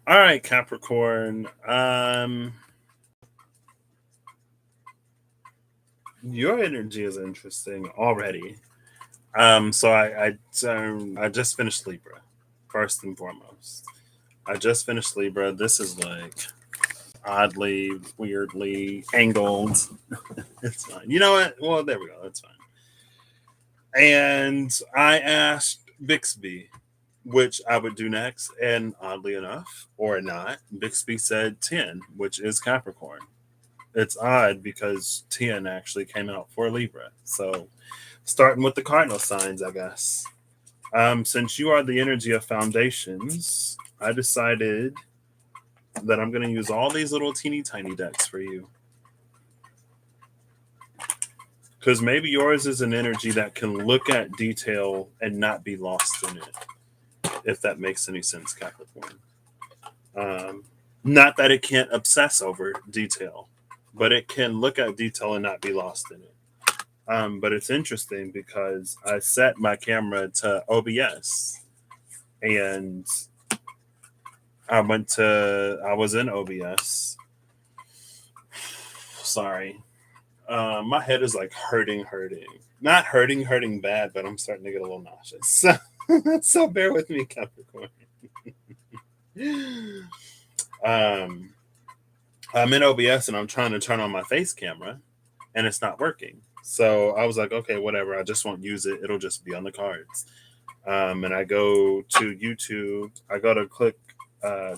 All right, Capricorn. Your energy is interesting already. I just finished Libra, first and foremost. I just finished Libra. This is like oddly, weirdly angled. It's fine. You know what? Well, there we go. That's fine. And I asked Bixby which I would do next, and oddly enough, or not, Bixby said 10, which is Capricorn. It's odd because 10 actually came out for Libra. So starting with the cardinal signs, I guess. Since you are the energy of foundations, I decided that I'm going to use all these little teeny tiny decks for you. Because maybe yours is an energy that can look at detail and not be lost in it, if that makes any sense, Capricorn. Um, Not that it can't obsess over detail, but it can look at detail and not be lost in it. But it's interesting because I set my camera to OBS and I was in OBS. Sorry. My head is like hurting. Not hurting bad, but I'm starting to get a little nauseous. So bear with me, Capricorn. um, I'm in OBS and I'm trying to turn on my face camera and it's not working. So I was like, okay, whatever. I just won't use it. It'll just be on the cards. And I go to YouTube. I go to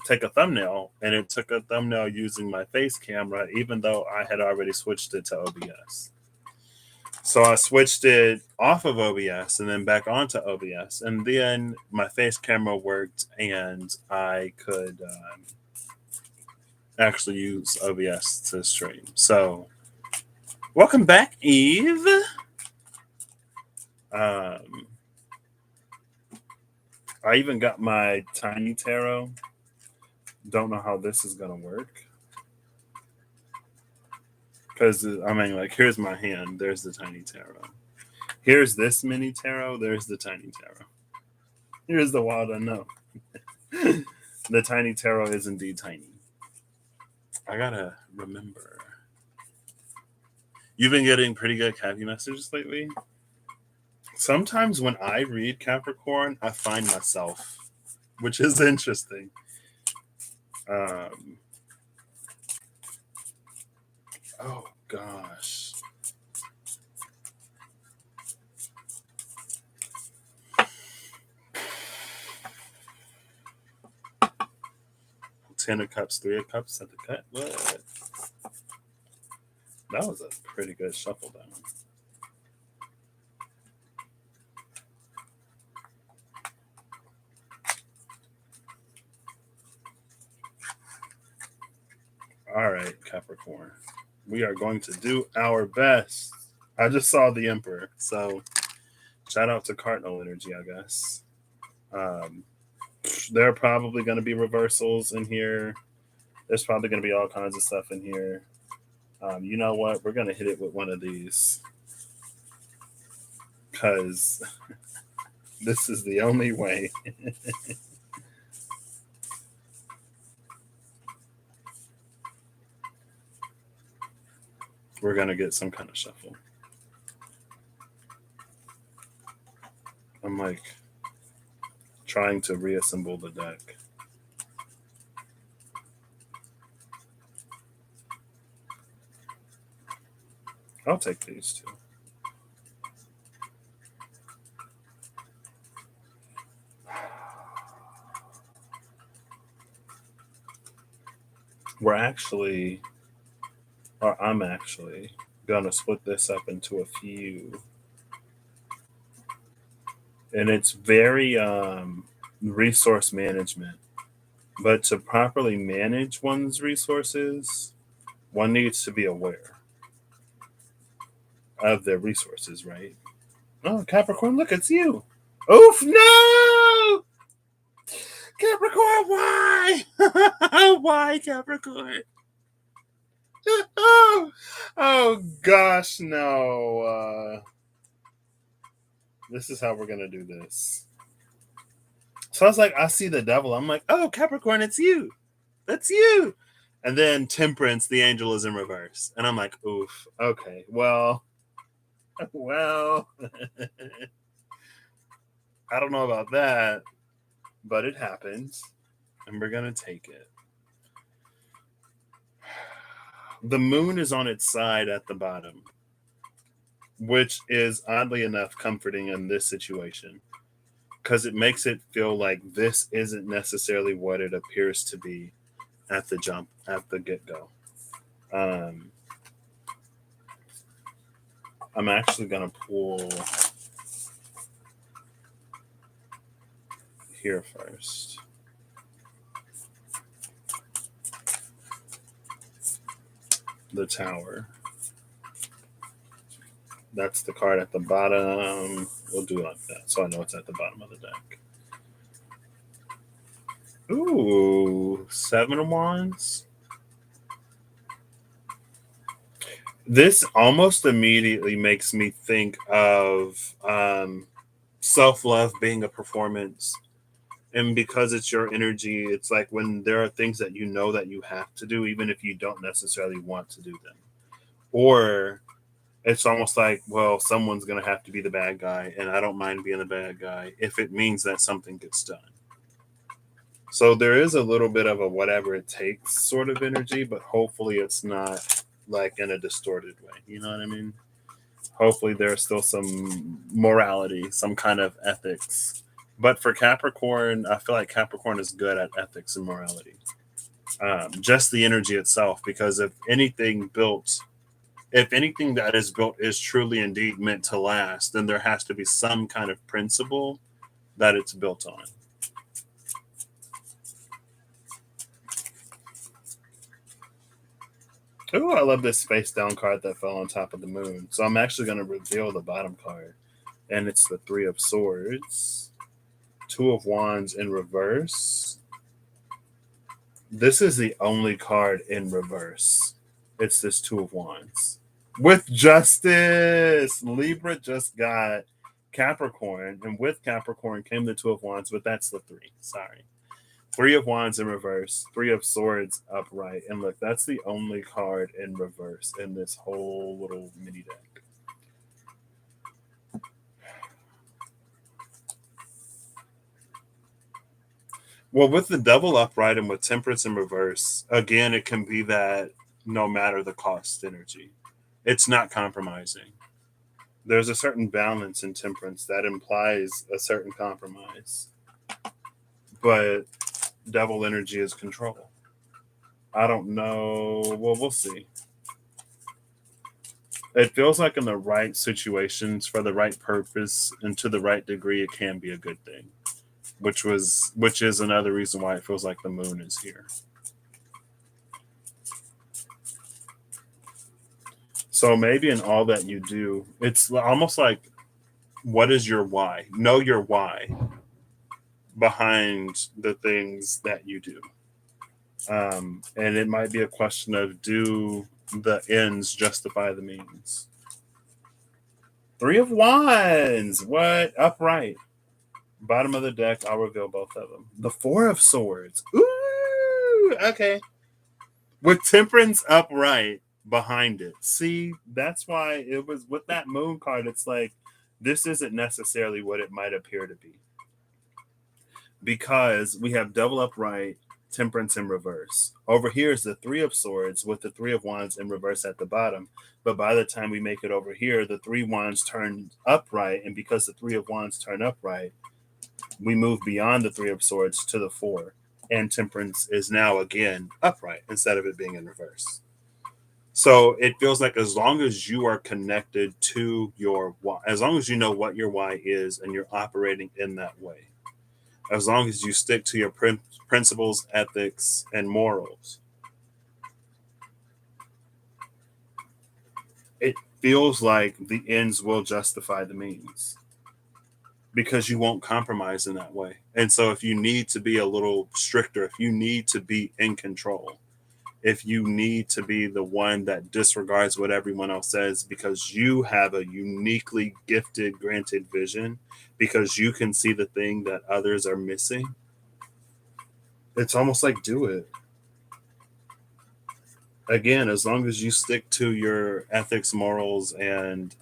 take a thumbnail, and it took a thumbnail using my face camera, even though I had already switched it to OBS. So I switched it off of OBS and then back onto OBS, and then my face camera worked, and I could actually use OBS to stream. So, welcome back, Eve. I even got my tiny tarot. Don't know how this is gonna work. Because I mean, like, here's my hand. There's the tiny tarot. Here's this mini tarot. There's the tiny tarot. Here's the wild unknown. The tiny tarot is indeed tiny. I gotta remember. You've been getting pretty good Cappy messages lately. Sometimes when I read Capricorn, I find myself, which is interesting. Oh gosh. Ten of Cups, Three of Cups at the cut. What? That was a pretty good shuffle down. All right, Capricorn. We are going to do our best. I just saw the Emperor, so shout out to Cardinal Energy, I guess. There are probably going to be reversals in here. There's probably going to be all kinds of stuff in here. You know what? We're going to hit it with one of these because this is the only way. We're going to get some kind of shuffle. I'm like trying to reassemble the deck. I'll take these two. I'm actually gonna split this up into a few, and it's very resource management. But to properly manage one's resources, one needs to be aware of their resources, right? Oh, Capricorn, look, it's you. Oof, no! Capricorn, why? Why, Capricorn? Oh gosh, no. This is how we're gonna do this. So I was like, I see the devil. I'm like, oh, Capricorn, it's you. That's you. And then Temperance, the angel, is in reverse. And I'm like, oof, okay, well, well, I don't know about that, but it happens. And we're going to take it. The moon is on its side at the bottom, which is oddly enough comforting in this situation because it makes it feel like this isn't necessarily what it appears to be at the jump, at the get go. Um, I'm actually going to pull here first. The Tower. That's the card at the bottom. We'll do it like that so I know it's at the bottom of the deck. Ooh, Seven of Wands. This almost immediately makes me think of self love being a performance. And because it's your energy, it's like when there are things that you know that you have to do, even if you don't necessarily want to do them. Or it's almost like, well, someone's going to have to be the bad guy, and I don't mind being the bad guy if it means that something gets done. So there is a little bit of a whatever it takes sort of energy, but hopefully it's not like in a distorted way. You know what I mean? Hopefully there's still some morality, some kind of ethics. But for Capricorn, I feel like Capricorn is good at ethics and morality. Just the energy itself, because if anything that is built is truly indeed meant to last, then there has to be some kind of principle that it's built on. Oh, I love this face down card that fell on top of the moon. So I'm actually going to reveal the bottom card. And it's the Three of Swords, Two of Wands in reverse. This is the only card in reverse. It's this Two of Wands. With Justice! Libra just got Capricorn. And with Capricorn came the Two of Wands, but that's the three. Sorry. Three of Wands in reverse, Three of Swords upright. And look, that's the only card in reverse in this whole little mini deck. Well, with the Devil upright and with Temperance in reverse, again, it can be that no matter the cost energy, it's not compromising. There's a certain balance in Temperance that implies a certain compromise. But Devil energy is control. I don't know. Well, we'll see. It feels like in the right situations for the right purpose and to the right degree, it can be a good thing. Which is another reason why it feels like the moon is here. So maybe in all that you do, it's almost like, what is your why? Know your why behind the things that you do. And it might be a question of, do the ends justify the means? Three of Wands. What? Upright. Bottom of the deck, I'll reveal both of them. The Four of Swords. Ooh, okay. With Temperance upright behind it. See, that's why it was with that moon card. It's like, this isn't necessarily what it might appear to be. Because we have Devil upright, Temperance in reverse. Over here is the Three of Swords with the Three of Wands in reverse at the bottom. But by the time we make it over here, the Three Wands turn upright. And because the Three of Wands turn upright, we move beyond the Three of Swords to the Four. And Temperance is now again upright instead of it being in reverse. So it feels like as long as you are connected to your why, as long as you know what your why is and you're operating in that way, as long as you stick to your principles, ethics, and morals, it feels like the ends will justify the means because you won't compromise in that way. And so if you need to be a little stricter, if you need to be in control, if you need to be the one that disregards what everyone else says because you have a uniquely gifted, granted vision, because you can see the thing that others are missing, it's almost like, do it. again, as long as you stick to your ethics, morals, and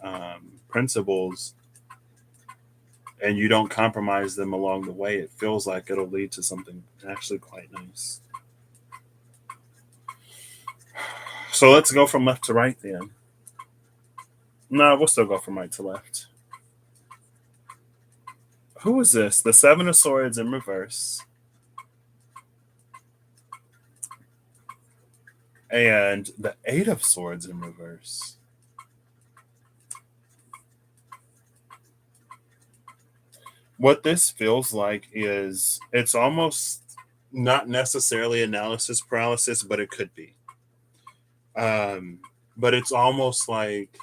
principles, and you don't compromise them along the way, it feels like it'll lead to something actually quite nice. So let's go from left to right then. No, we'll still go from right to left. Who is this? The Seven of Swords in reverse. And the Eight of Swords in reverse. What this feels like is it's almost not necessarily analysis paralysis, but it could be. Um, but it's almost like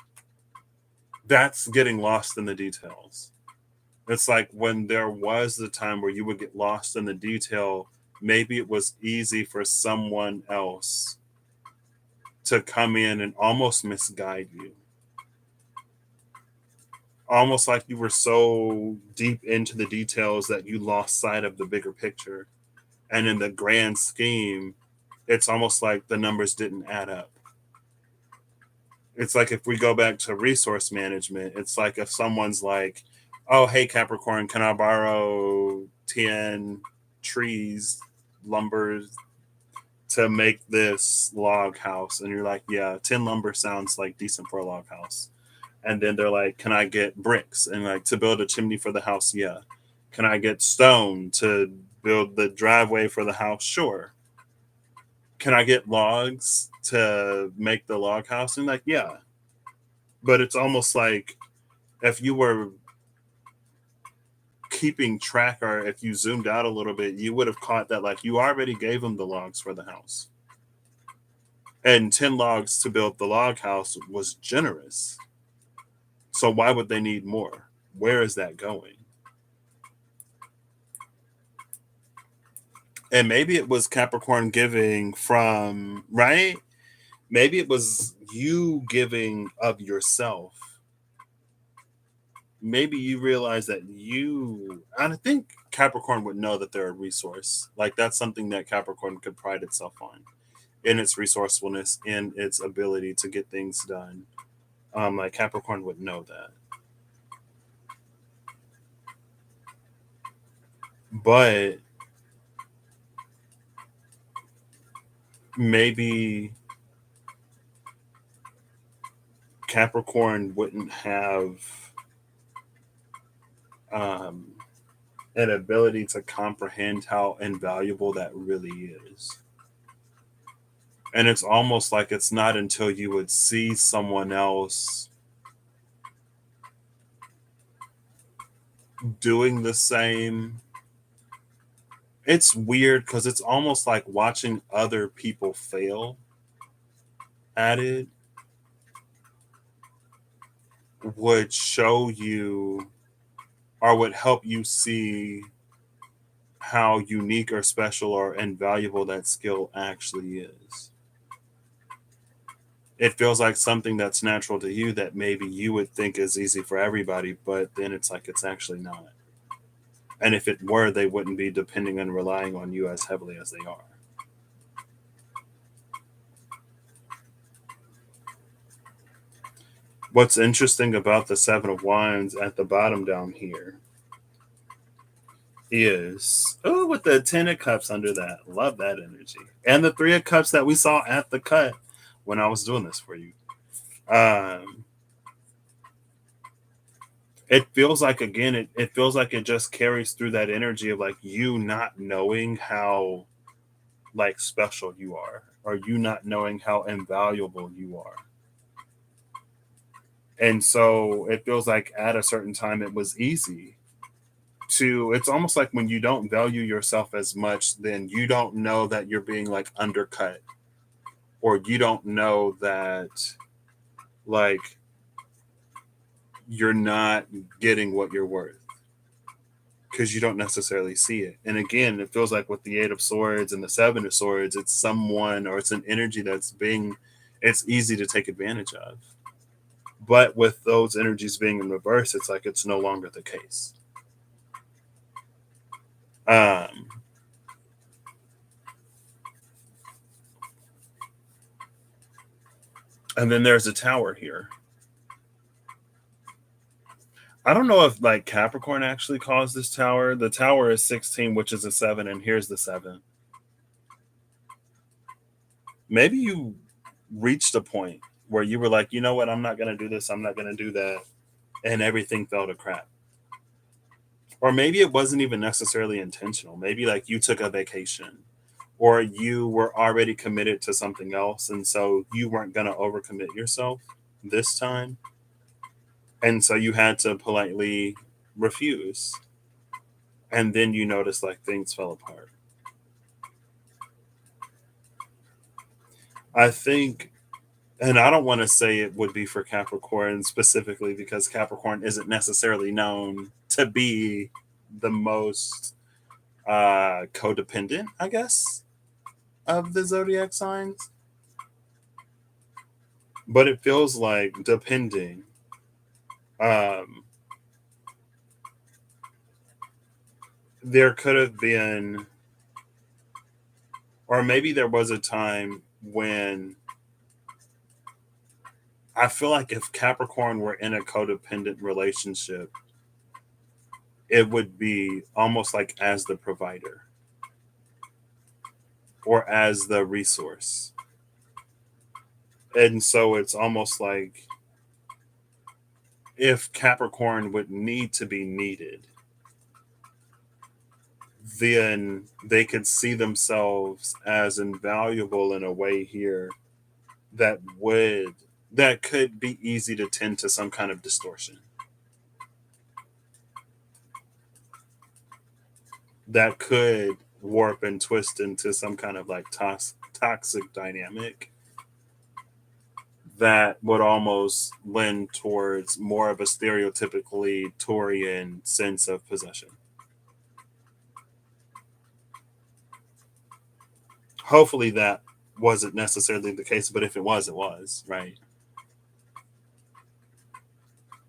that's getting lost in the details. It's like when there was the time where you would get lost in the detail, maybe it was easy for someone else to come in and almost misguide you. Almost like you were so deep into the details that you lost sight of the bigger picture. And in the grand scheme, it's almost like the numbers didn't add up. It's like if we go back to resource management, it's like if someone's like, oh, hey, Capricorn, can I borrow 10 trees, lumber to make this log house? And you're like, yeah, 10 lumber sounds like decent for a log house. And then they're like, can I get bricks? And like to build a chimney for the house? Yeah. Can I get stone to build the driveway for the house? Sure. Can I get logs to make the log house? And like, yeah. But it's almost like if you were keeping track, or if you zoomed out a little bit, you would have caught that like you already gave them the logs for the house. And 10 logs to build the log house was generous. So why would they need more? Where is that going? And maybe it was Capricorn giving from, right? Maybe it was you giving of yourself. Maybe you realize that I think Capricorn would know that they're a resource. Like that's something that Capricorn could pride itself on, in its resourcefulness, in its ability to get things done. Like Capricorn would know that. But maybe Capricorn wouldn't have um, an ability to comprehend how invaluable that really is. And it's almost like it's not until you would see someone else doing the same. It's weird because it's almost like watching other people fail at it would show you or would help you see how unique or special or invaluable that skill actually is. It feels like something that's natural to you that maybe you would think is easy for everybody, but then it's like it's actually not. And if it were, they wouldn't be depending and relying on you as heavily as they are. What's interesting about the Seven of Wands at the bottom down here is, oh, with the Ten of Cups under that. Love that energy. And the Three of Cups that we saw at the cut when I was doing this for you. Um, it feels like, again, it feels like it just carries through that energy of like you not knowing how like special you are, or you not knowing how invaluable you are. And so it feels like at a certain time it was easy to, it's almost like when you don't value yourself as much, then you don't know that you're being like undercut, or you don't know that like you're not getting what you're worth because you don't necessarily see it. And again, it feels like with the Eight of Swords and the Seven of Swords, it's someone or it's an energy that's being, it's easy to take advantage of. But with those energies being in reverse, it's like it's no longer the case. Um, And then there's a tower here. I don't know if like Capricorn actually caused this tower. The tower is 16, which is a 7, and here's the 7. Maybe you reached a point where you were like, you know what, I'm not going to do this, I'm not going to do that, and everything fell to crap. Or maybe it wasn't even necessarily intentional. Maybe like you took a vacation or you were already committed to something else, and so you weren't going to overcommit yourself this time. And so you had to politely refuse. And then you notice like things fell apart. I think, and I don't want to say it would be for Capricorn specifically because Capricorn isn't necessarily known to be the most codependent, I guess, of the zodiac signs. But it feels like depending. Um, there could have been, or maybe there was a time when I feel like if Capricorn were in a codependent relationship, it would be almost like as the provider or as the resource. And so it's almost like if Capricorn would need to be needed, then they could see themselves as invaluable in a way here that would that could be easy to tend to some kind of distortion. That could warp and twist into some kind of like toxic dynamic that would almost lend towards more of a stereotypically Taurian sense of possession. Hopefully that wasn't necessarily the case, but if it was, it was, right?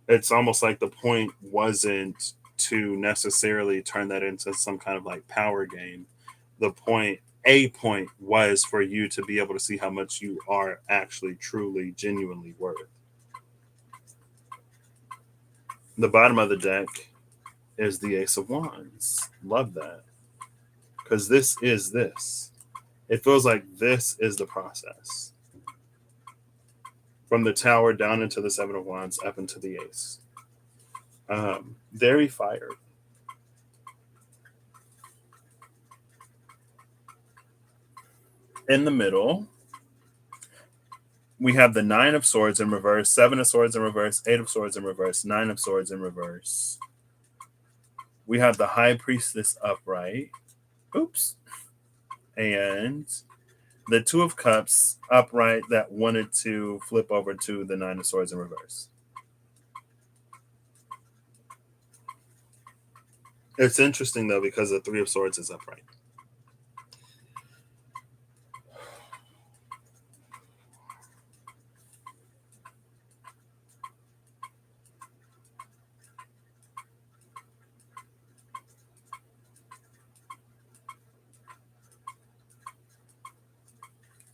It's almost like the point wasn't to necessarily turn that into some kind of like power game. The point, a point was for you to be able to see how much you are actually, truly, genuinely worth. The bottom of the deck is the Ace of Wands. Love that. Because this is this. It feels like this is the process. From the Tower down into the Seven of Wands, up into the Ace. Very fired. In the middle, we have the Nine of Swords in reverse, Seven of Swords in reverse, Eight of Swords in reverse, Nine of Swords in reverse. We have the High Priestess upright. Oops. And the Two of Cups upright that wanted to flip over to the Nine of Swords in reverse. It's interesting though because the Three of Swords is upright.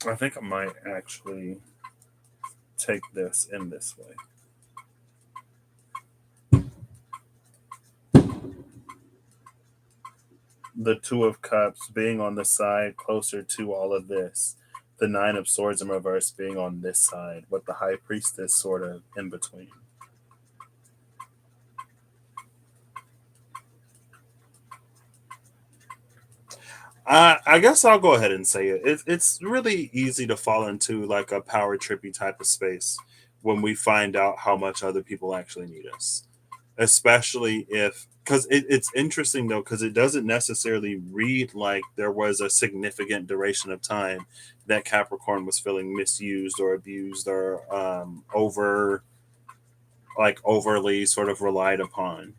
I think I might actually take this in this way. The Two of Cups being on the side closer to all of this, the Nine of Swords in reverse being on this side, with the High Priestess sort of in between. I guess I'll go ahead and say it. It's really easy to fall into like a power trippy type of space when we find out how much other people actually need us, especially if because it's interesting though because it doesn't necessarily read like there was a significant duration of time that Capricorn was feeling misused or abused or overly sort of relied upon.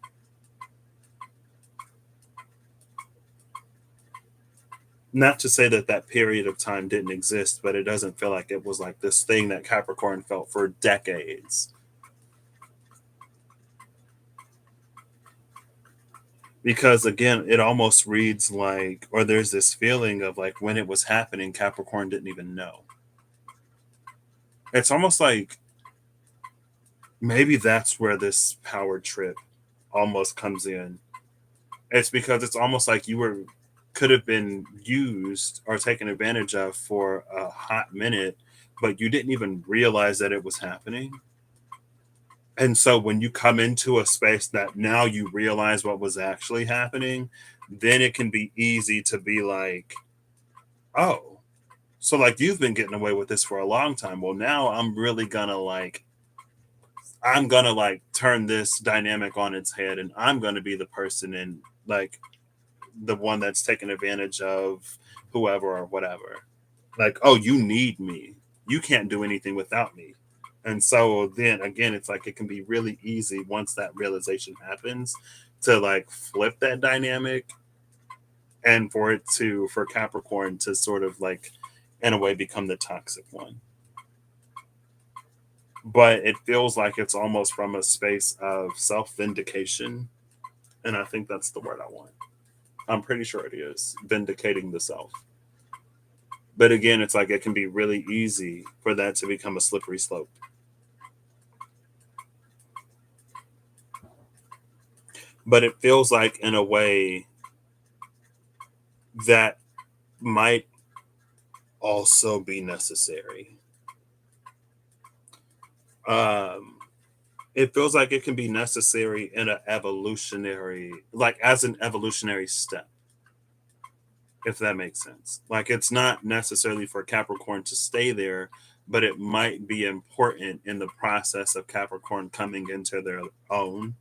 Not to say that that period of time didn't exist, but it doesn't feel like it was like this thing that Capricorn felt for decades. Because again, it almost reads like, or there's this feeling of like when it was happening, Capricorn didn't even know. It's almost like maybe that's where this power trip almost comes in. It's because it's almost like you were could have been used or taken advantage of for a hot minute, but you didn't even realize that it was happening. And so when you come into a space that now you realize what was actually happening, then it can be easy to be like, oh, so like you've been getting away with this for a long time. Well, now I'm gonna like turn this dynamic on its head, and I'm gonna be the person in like the one that's taking advantage of whoever or whatever. Like, oh, you need me. You can't do anything without me. And so then again, it's like it can be really easy once that realization happens to like flip that dynamic and for Capricorn to sort of like in a way become the toxic one. But it feels like it's almost from a space of self vindication. And I think that's the word I want. I'm pretty sure it is vindicating the self. But again, it's like it can be really easy for that to become a slippery slope. But it feels like, in a way, that might also be necessary. Um, it feels like it can be necessary in an evolutionary, like as an evolutionary step, if that makes sense. Like it's not necessarily for Capricorn to stay there, but it might be important in the process of Capricorn coming into their own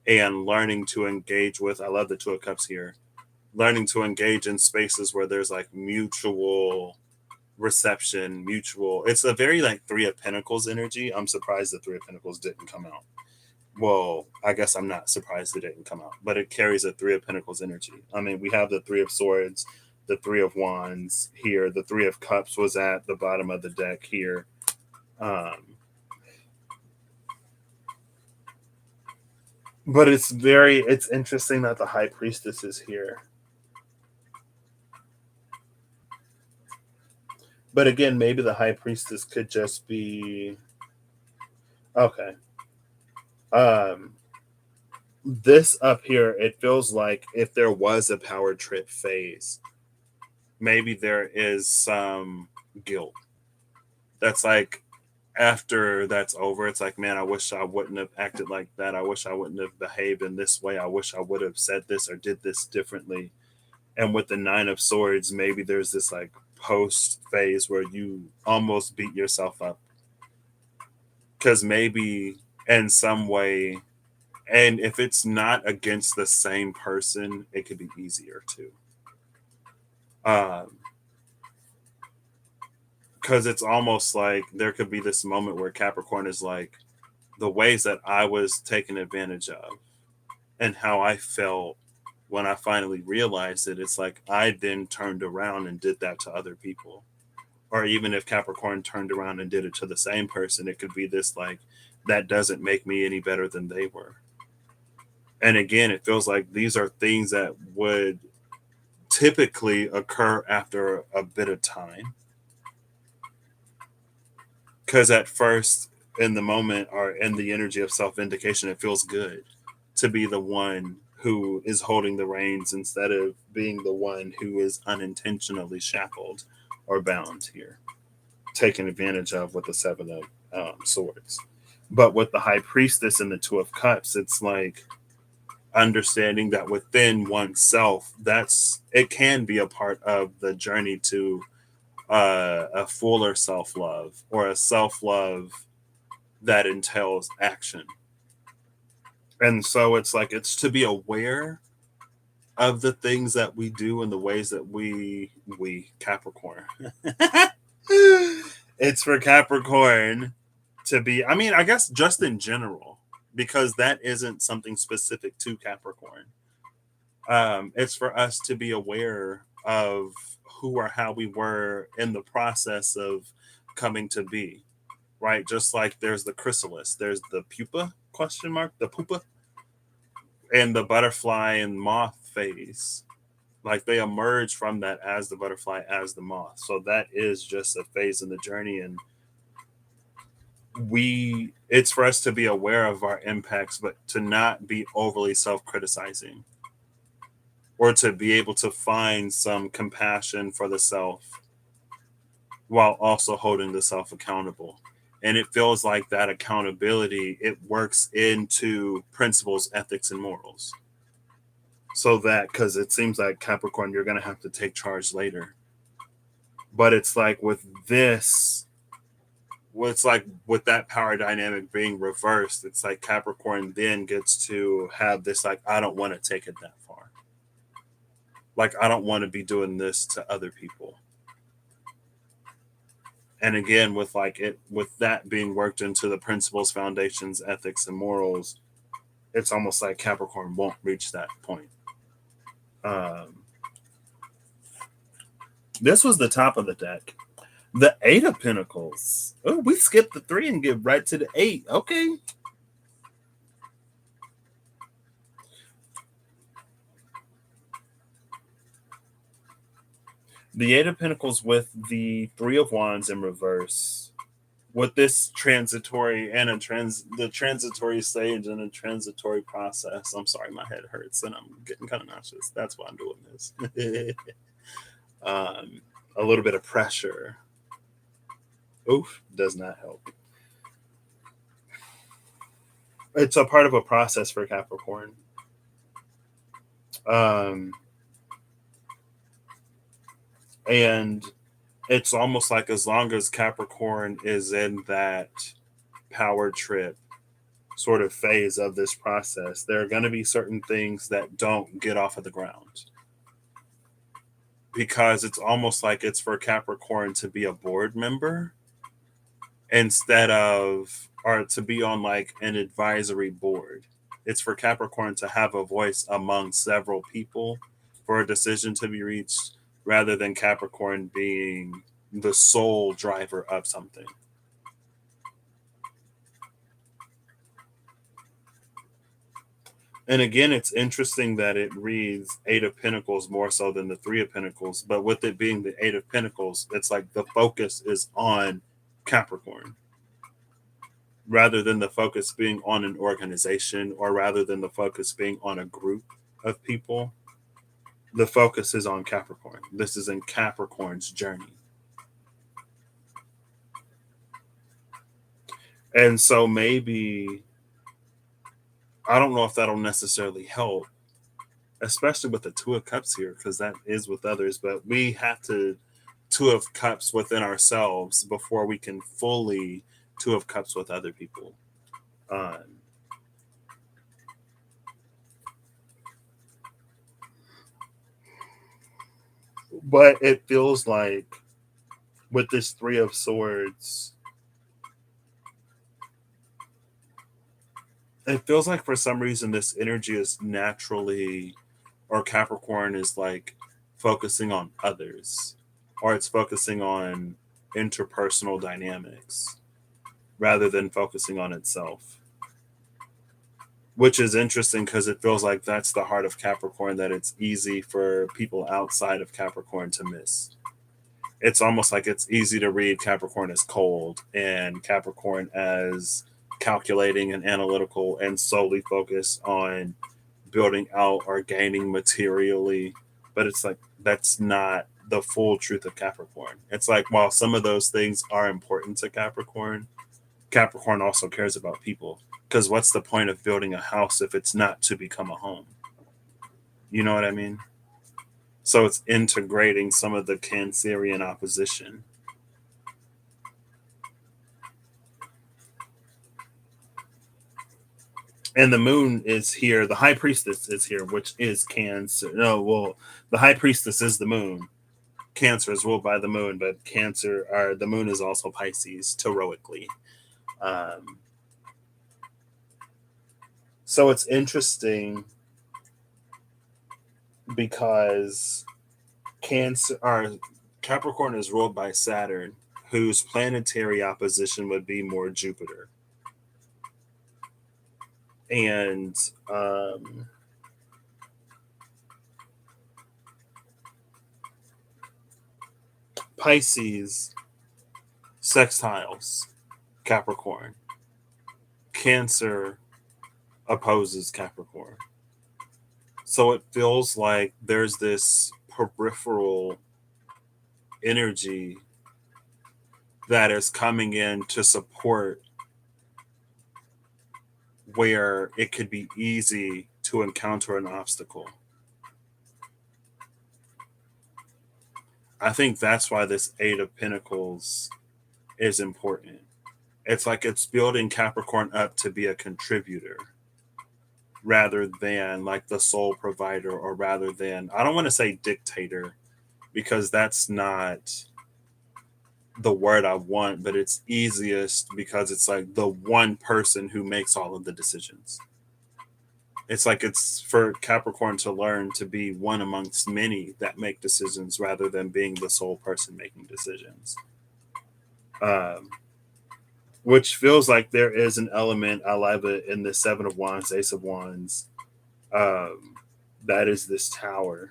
and learning to engage with. I love the Two of Cups here. Learning to engage in spaces where there's like mutual reception, mutual. It's a very like Three of Pentacles energy. I'm surprised the Three of Pentacles didn't come out. Well, I guess I'm not surprised it didn't come out, but it carries a Three of Pentacles energy. I mean, we have the Three of Swords, the Three of Wands here. The Three of Cups was at the bottom of the deck here. Um, but it's interesting that the High Priestess is here. But again, maybe the High Priestess could just be okay. Um, this up here, it feels like if there was a power trip phase, maybe there is some guilt. That's like after that's over, it's like, man, I wish I wouldn't have acted like that. I wish I wouldn't have behaved in this way. I wish I would have said this or did this differently. And with the Nine of Swords, maybe there's this like post phase where you almost beat yourself up because maybe in some way, and if it's not against the same person, it could be easier too. Um, because it's almost like there could be this moment where Capricorn is like, the ways that I was taken advantage of and how I felt when I finally realized it, it's like I then turned around and did that to other people. Or even if Capricorn turned around and did it to the same person, it could be this like, that doesn't make me any better than they were. And again, it feels like these are things that would typically occur after a bit of time. Because at first, in the moment or in the energy of self vindication, it feels good to be the one who is holding the reins instead of being the one who is unintentionally shackled or bound here, taken advantage of with the Seven of Swords. But with the High Priestess and the Two of Cups, it's like understanding that within oneself, that's it can be a part of the journey to a fuller self love or a self love that entails action. And so it's like it's to be aware of the things that we do and the ways that we Capricorn. It's for Capricorn to be, I mean, I guess just in general, because that isn't something specific to Capricorn. It's for us to be aware of who or how we were in the process of coming to be, right? Just like there's the chrysalis, there's the pupa question mark, the pupa, and the butterfly and moth phase. Like they emerge from that as the butterfly, as the moth. So that is just a phase in the journey. And it's for us to be aware of our impacts, but to not be overly self-criticizing, or to be able to find some compassion for the self while also holding the self accountable. And it feels like that accountability, it works into principles, ethics, and morals. So that, because it seems like Capricorn, you're going to have to take charge later. But it's like with this, it's like with that power dynamic being reversed, it's like Capricorn then gets to have this, like, I don't want to take it that far. Like, I don't want to be doing this to other people. And again, with with that being worked into the principles, foundations, ethics, and morals, it's almost like Capricorn won't reach that point. Um, this was the top of the deck. The Eight of Pentacles. Oh, we skipped the 3 and get right to the 8. Okay. The Eight of Pentacles with the 3 of Wands in reverse. With this transitory and the transitory stage and a transitory process. I'm sorry, my head hurts and I'm getting kind of nauseous. That's why I'm doing this. A little bit of pressure. Oof, does not help. It's a part of a process for Capricorn. And it's almost like as long as Capricorn is in that power trip sort of phase of this process, there are going to be certain things that don't get off of the ground. Because it's almost like it's for Capricorn to be a board member instead of, or to be on like an advisory board. It's for Capricorn to have a voice among several people for a decision to be reached, rather than Capricorn being the sole driver of something. And again, it's interesting that it reads Eight of Pentacles more so than the 3 of Pentacles. But with it being the 8 of Pentacles, it's like the focus is on Capricorn rather than the focus being on an organization, or rather than the focus being on a group of people. The focus is on Capricorn. This is in Capricorn's journey. And so maybe, I don't know if that'll necessarily help, especially with the 2 of Cups here, because that is with others, but we have to 2 of Cups within ourselves before we can fully 2 of Cups with other people. But it feels like with this 3 of Swords, it feels like for some reason this energy is naturally, or Capricorn is like focusing on others, or it's focusing on interpersonal dynamics rather than focusing on itself. Which is interesting because it feels like that's the heart of Capricorn that it's easy for people outside of Capricorn to miss. It's almost like it's easy to read Capricorn as cold and Capricorn as calculating and analytical and solely focused on building out or gaining materially. But it's like that's not the full truth of Capricorn. It's like while some of those things are important to Capricorn, Capricorn also cares about people. Because what's the point of building a house if it's not to become a home? You know what I mean? So it's integrating some of the Cancerian opposition. And the moon is here. The high priestess is here, which is Cancer. No, well, the high priestess is the moon. Cancer is ruled by the moon, but Cancer, or the moon is also Pisces, heroically. Um, so it's interesting because Cancer, or Capricorn is ruled by Saturn, whose planetary opposition would be more Jupiter. And Pisces sextiles Capricorn. Cancer opposes Capricorn. So it feels like there's this peripheral energy that is coming in to support where it could be easy to encounter an obstacle. I think that's why this Eight of Pentacles is important. It's like it's building Capricorn up to be a contributor rather than like the sole provider, or rather than, I don't want to say dictator because that's not the word I want, but it's easiest because it's like the one person who makes all of the decisions. It's like it's for Capricorn to learn to be one amongst many that make decisions rather than being the sole person making decisions. Um, which feels like there is an element, I love it, in the Seven of Wands, Ace of Wands. Um, that is this tower.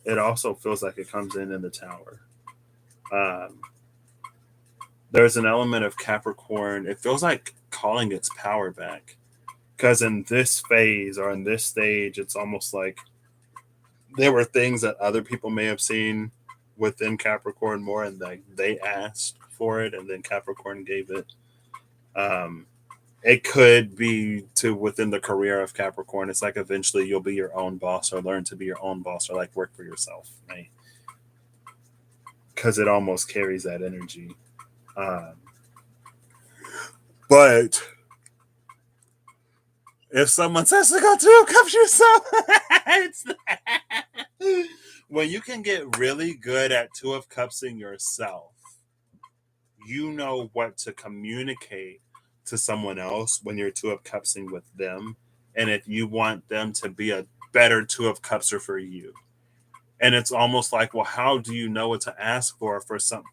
It also feels like it comes in the tower. Um, there's an element of Capricorn. It feels like calling its power back. Because in this phase or in this stage, it's almost like there were things that other people may have seen within Capricorn more, and they asked for it, and then Capricorn gave it. Um, it could be to within the career of Capricorn. It's like eventually you'll be your own boss, or learn to be your own boss, or like work for yourself, right? Because it almost carries that energy. Um, but if someone says to go to a cup yourself, it's that. When you can get really good at Two of Cupsing yourself, you know what to communicate to someone else when you're Two of Cupsing with them, and if you want them to be a better Two of Cupser for you. And it's almost like, well, how do you know what to ask for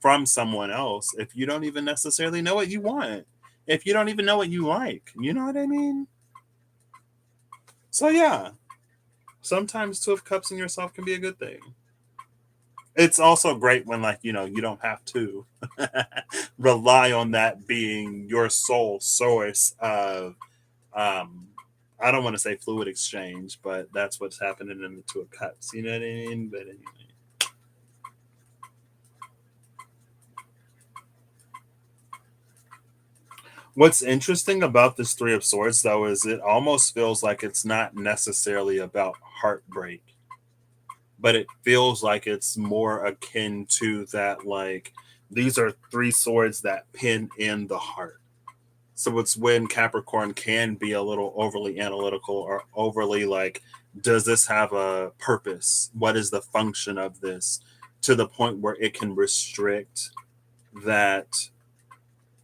from someone else if you don't even necessarily know what you want? If you don't even know what you like, you know what I mean? So yeah, sometimes Two of Cups in yourself can be a good thing. It's also great when, like, you don't have to rely on that being your sole source of, um, I don't want to say fluid exchange, but that's what's happening in the Two of Cups. You know what I mean? But anyway. What's interesting about this Three of Swords, though, is it almost feels like it's not necessarily about heartbreak, but it feels like it's more akin to that, like, these are three swords that pin in the heart. So it's when Capricorn can be a little overly analytical, or overly like, does this have a purpose? What is the function of this? To the point where it can restrict that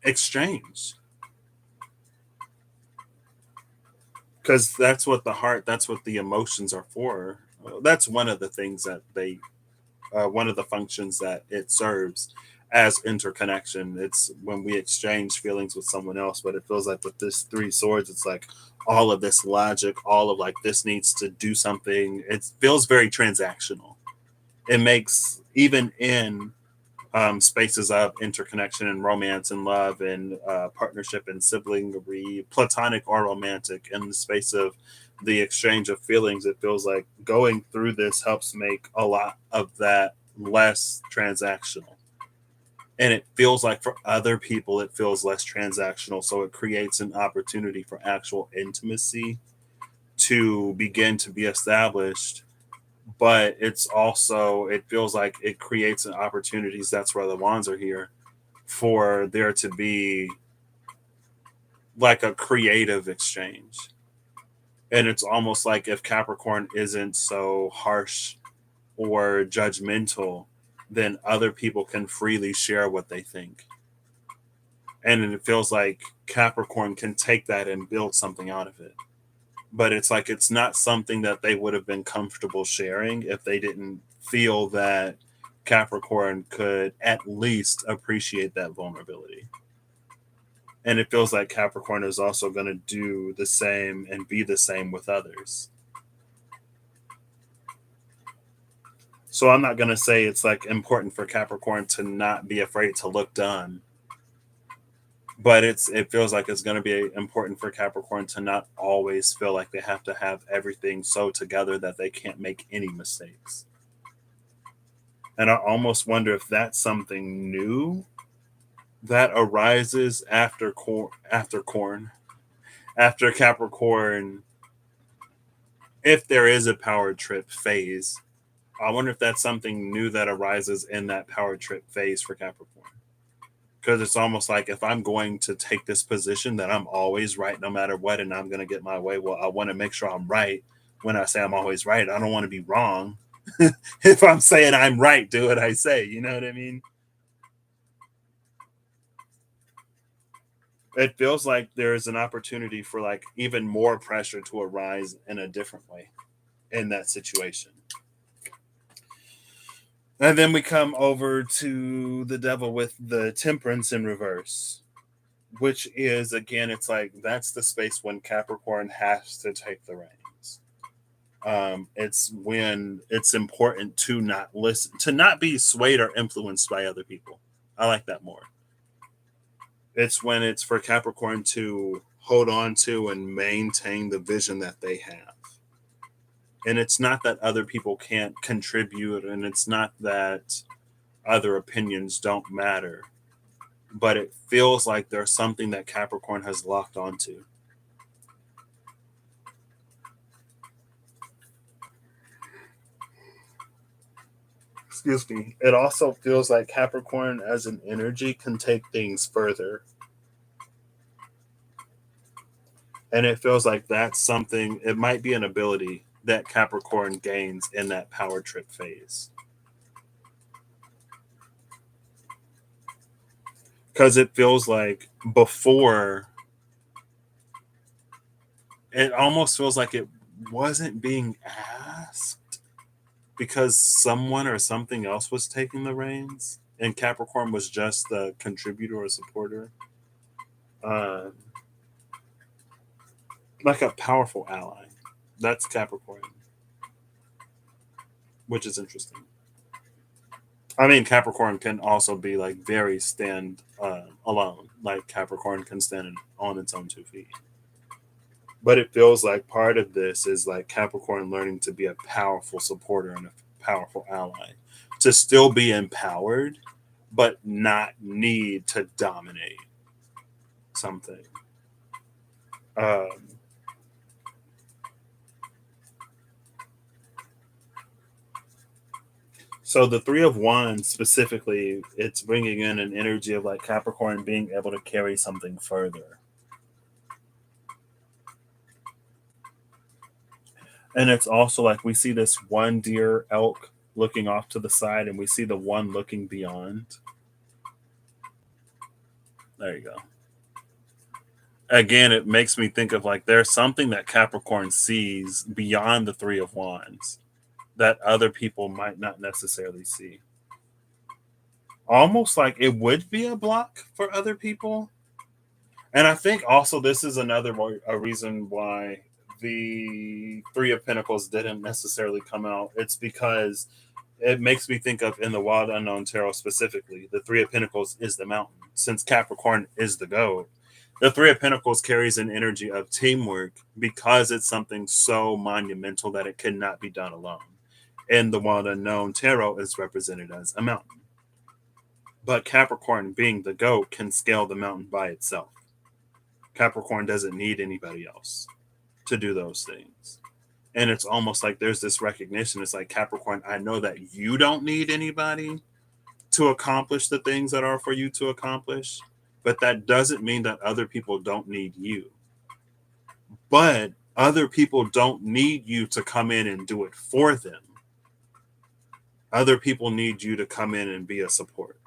exchange. Because that's what the emotions are for. That's one of the things that one of the functions that it serves as interconnection. It's when we exchange feelings with someone else, but it feels like with this Three Swords, it's like all of this logic, all of like, this needs to do something. It feels very transactional. It makes, even in spaces of interconnection and romance and love and partnership and sibling, platonic or romantic, in the space of the exchange of feelings, it feels like going through this helps make a lot of that less transactional. And it feels like for other people, it feels less transactional. So it creates an opportunity for actual intimacy to begin to be established. But it's also, it feels like it creates an opportunities. That's why the wands are here, for there to be like a creative exchange. And it's almost like if Capricorn isn't so harsh or judgmental, then other people can freely share what they think. And it feels like Capricorn can take that and build something out of it. But it's like it's not something that they would have been comfortable sharing if they didn't feel that Capricorn could at least appreciate that vulnerability. And it feels like Capricorn is also going to do the same and be the same with others. So I'm not going to say it's like important for Capricorn to not be afraid to look dumb. But it feels like it's going to be important for Capricorn to not always feel like they have to have everything so together that they can't make any mistakes. And I almost wonder if that's something new that arises after Capricorn, if there is a power trip phase. I wonder if that's something new that arises in that power trip phase for Capricorn. Because it's almost like if I'm going to take this position that I'm always right no matter what and I'm going to get my way, well, I want to make sure I'm right. When I say I'm always right, I don't want to be wrong. If I'm saying I'm right, do what I say. You know what I mean? It feels like there's an opportunity for like even more pressure to arise in a different way in that situation. And then we come over to the devil with the temperance in reverse, which is again, it's like that's the space when Capricorn has to take the reins. It's when it's important to not listen, to not be swayed or influenced by other people. I like that more. It's when it's for Capricorn to hold on to and maintain the vision that they have. And it's not that other people can't contribute, and it's not that other opinions don't matter, but it feels like there's something that Capricorn has locked onto. Excuse me. It also feels like Capricorn as an energy can take things further. And it feels like that's something, it might be an ability that Capricorn gains in that power trip phase. Because it feels like before, it almost feels like it wasn't being asked because someone or something else was taking the reins and Capricorn was just the contributor or supporter. Uh, like a powerful ally. That's Capricorn, which is interesting. I mean, Capricorn can also be like very stand alone. Like Capricorn can stand on its own 2 feet. But it feels like part of this is like Capricorn learning to be a powerful supporter and a powerful ally, to still be empowered, but not need to dominate something. Um, so the Three of Wands specifically, it's bringing in an energy of like Capricorn being able to carry something further. And it's also like we see this one deer elk looking off to the side, and we see the one looking beyond. There you go. Again, it makes me think of like there's something that Capricorn sees beyond the Three of Wands that other people might not necessarily see. Almost like it would be a block for other people. And I think also this is a reason why the Three of Pentacles didn't necessarily come out. It's because it makes me think of in the Wild Unknown Tarot specifically, the Three of Pentacles is the mountain. Since Capricorn is the goat, the Three of Pentacles carries an energy of teamwork because it's something so monumental that it cannot be done alone. And the Wild Unknown Tarot is represented as a mountain. But Capricorn, being the goat, can scale the mountain by itself. Capricorn doesn't need anybody else to do those things. And it's almost like there's this recognition. It's like, Capricorn, I know that you don't need anybody to accomplish the things that are for you to accomplish, but that doesn't mean that other people don't need you. But other people don't need you to come in and do it for them. Other people need you to come in and be a support.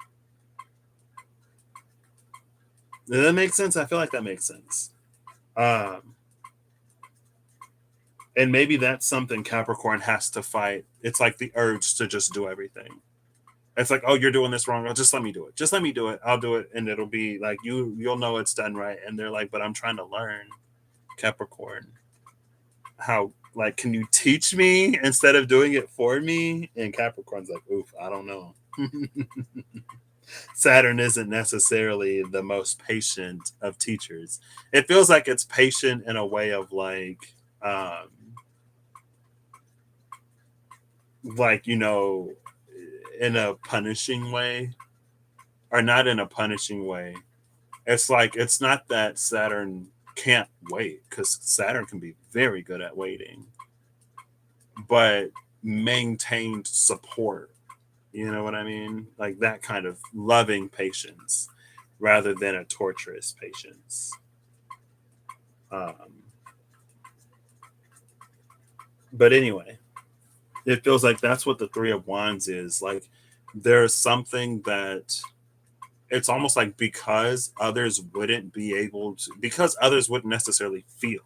Does that make sense? I feel like that makes sense. Um, and maybe that's something Capricorn has to fight. It's like the urge to just do everything. It's like, oh, you're doing this wrong. Oh, just let me do it. Just let me do it. I'll do it, and it'll be like you'll know it's done right. And they're like, but I'm trying to learn, Capricorn. How, like, can you teach me instead of doing it for me? And Capricorn's like, oof, I don't know. Saturn isn't necessarily the most patient of teachers. It feels like it's patient in a way of like in a punishing way, or not in a punishing way. It's like it's not that Saturn can't wait, because Saturn can be very good at waiting, but maintained support. You know what I mean? Like that kind of loving patience rather than a torturous patience. Um, but anyway, it feels like that's what the Three of Wands is. Like there's something that it's almost like because others wouldn't be able to, because others wouldn't necessarily feel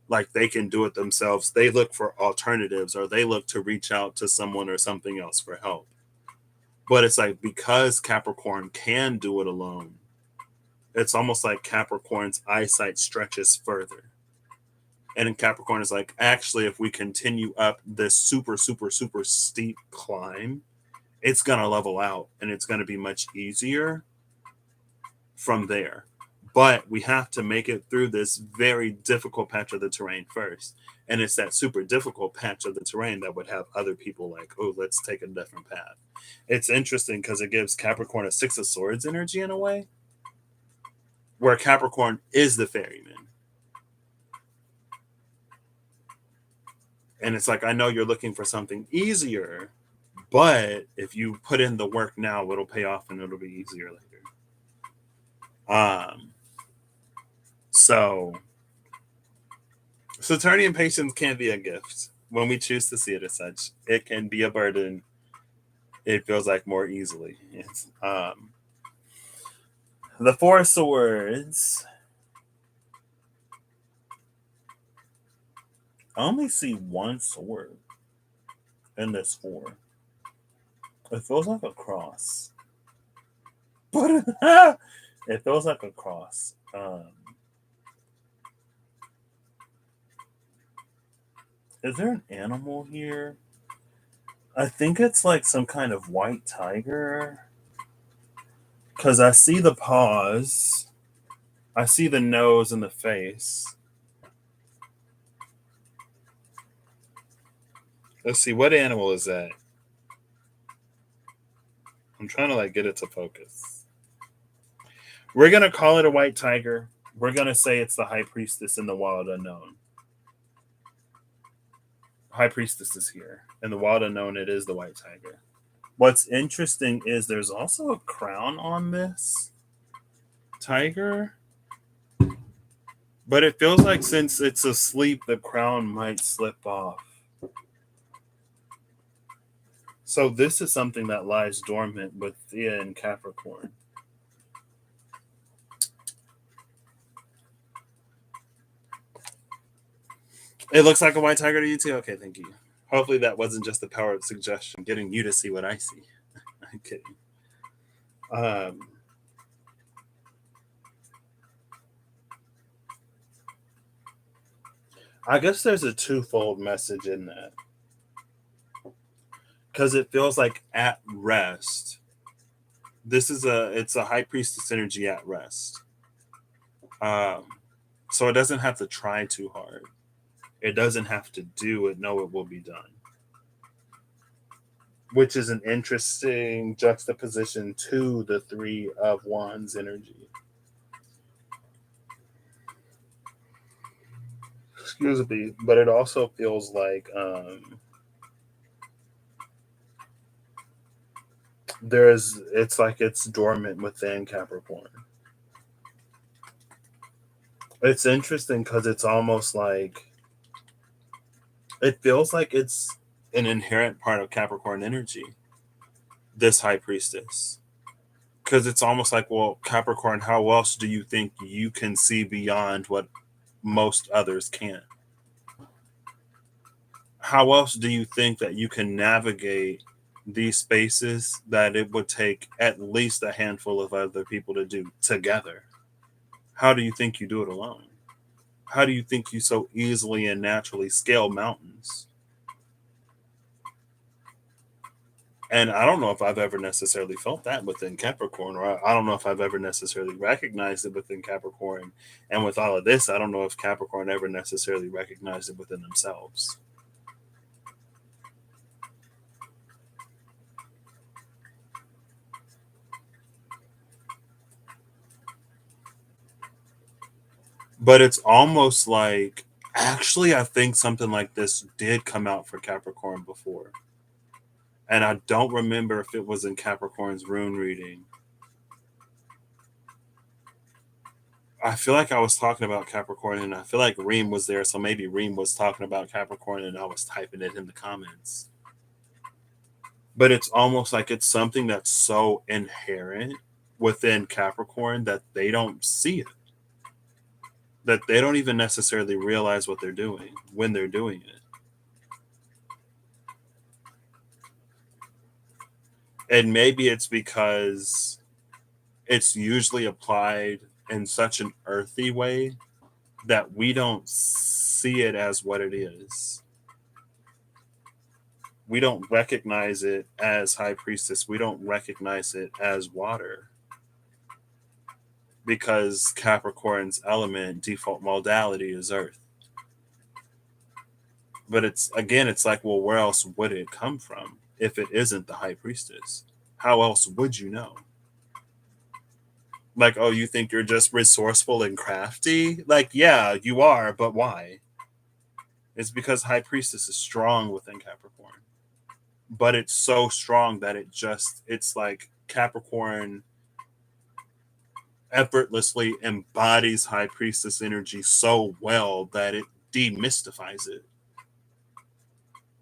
like they can do it themselves, they look for alternatives or they look to reach out to someone or something else for help. But it's like because Capricorn can do it alone, it's almost like Capricorn's eyesight stretches further. And in Capricorn is like, actually, if we continue up this super, super, super steep climb, it's going to level out and it's going to be much easier from there. But we have to make it through this very difficult patch of the terrain first. And it's that super difficult patch of the terrain that would have other people like, oh, let's take a different path. It's interesting because it gives Capricorn a Six of Swords energy in a way, where Capricorn is the ferryman. And it's like, I know you're looking for something easier, but if you put in the work now, it'll pay off and it'll be easier later. So Saturnian patience can be a gift when we choose to see it as such. It can be a burden. It feels like more easily. Yes. The Four of Swords. I only see one sword in this four. It feels like a cross. But it feels like a cross. Is there an animal here? I think it's like some kind of white tiger. Because I see the paws. I see the nose and the face. Let's see, what animal is that? I'm trying to like get it to focus. We're gonna call it a white tiger. We're gonna say it's the high priestess in the wild unknown. High priestess is here. In the wild unknown, it is the white tiger. What's interesting is there's also a crown on this tiger. But it feels like since it's asleep, the crown might slip off. So this is something that lies dormant within Capricorn. It looks like a white tiger to you too? Okay, thank you. Hopefully that wasn't just the power of suggestion, getting you to see what I see. I'm kidding. I guess there's a twofold message in that. Because it feels like at rest. It's a high priestess energy at rest. Um, so it doesn't have to try too hard. It doesn't have to do it. No, it will be done. Which is an interesting juxtaposition to the Three of Wands energy. Excuse me, but it also feels like it's like it's dormant within Capricorn. It's interesting because it's almost like it feels like it's an inherent part of Capricorn energy, this high priestess. Because it's almost like, well, Capricorn, how else do you think you can see beyond what most others can't? How else do you think that you can navigate these spaces that it would take at least a handful of other people to do together? How do you think you do it alone? How do you think you so easily and naturally scale mountains? And I don't know if I've ever necessarily felt that within Capricorn, or I don't know if I've ever necessarily recognized it within Capricorn. And with all of this, I don't know if Capricorn ever necessarily recognized it within themselves. But it's almost like, actually, I think something like this did come out for Capricorn before. And I don't remember if it was in Capricorn's rune reading. I feel like I was talking about Capricorn, and I feel like Reem was there, so maybe Reem was talking about Capricorn, and I was typing it in the comments. But it's almost like it's something that's so inherent within Capricorn that they don't see it, that they don't even necessarily realize what they're doing when they're doing it. And maybe it's because it's usually applied in such an earthy way that we don't see it as what it is. We don't recognize it as high priestess. We don't recognize it as water because Capricorn's element default modality is earth. But it's again, it's like, well, where else would it come from if it isn't the high priestess? How else would you know? Like, oh, you think you're just resourceful and crafty? Like, yeah, you are, but why? It's because high priestess is strong within Capricorn. But it's so strong that it's like Capricorn effortlessly embodies high priestess energy so well that it demystifies it.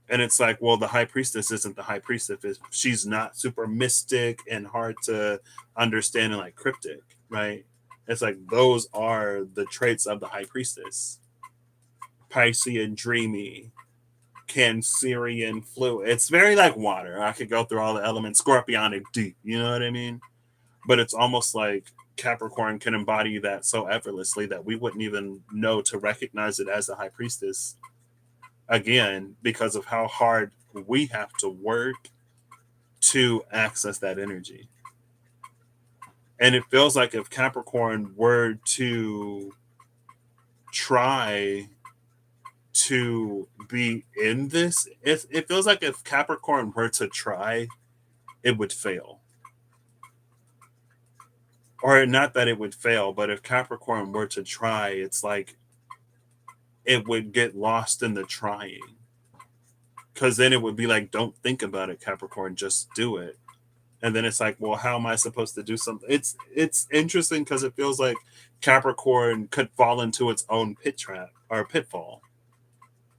And it's like, well, the high priestess isn't the high priestess if she's not super mystic and hard to understand and like cryptic, right? It's like those are the traits of the high priestess. Piscean dreamy, Cancerian fluid. It's very like water. I could go through all the elements, scorpionic deep, you know what I mean? But it's almost like Capricorn can embody that so effortlessly that we wouldn't even know to recognize it as the high priestess, again, because of how hard we have to work to access that energy. And it feels like if Capricorn were to try to be in this, it feels like if Capricorn were to try, it would fail. Or not that it would fail, but if Capricorn were to try, it's like it would get lost in the trying. Because then it would be like, don't think about it, Capricorn, just do it. And then it's like, well, how am I supposed to do something? It's interesting because it feels like Capricorn could fall into its own pit trap or pitfall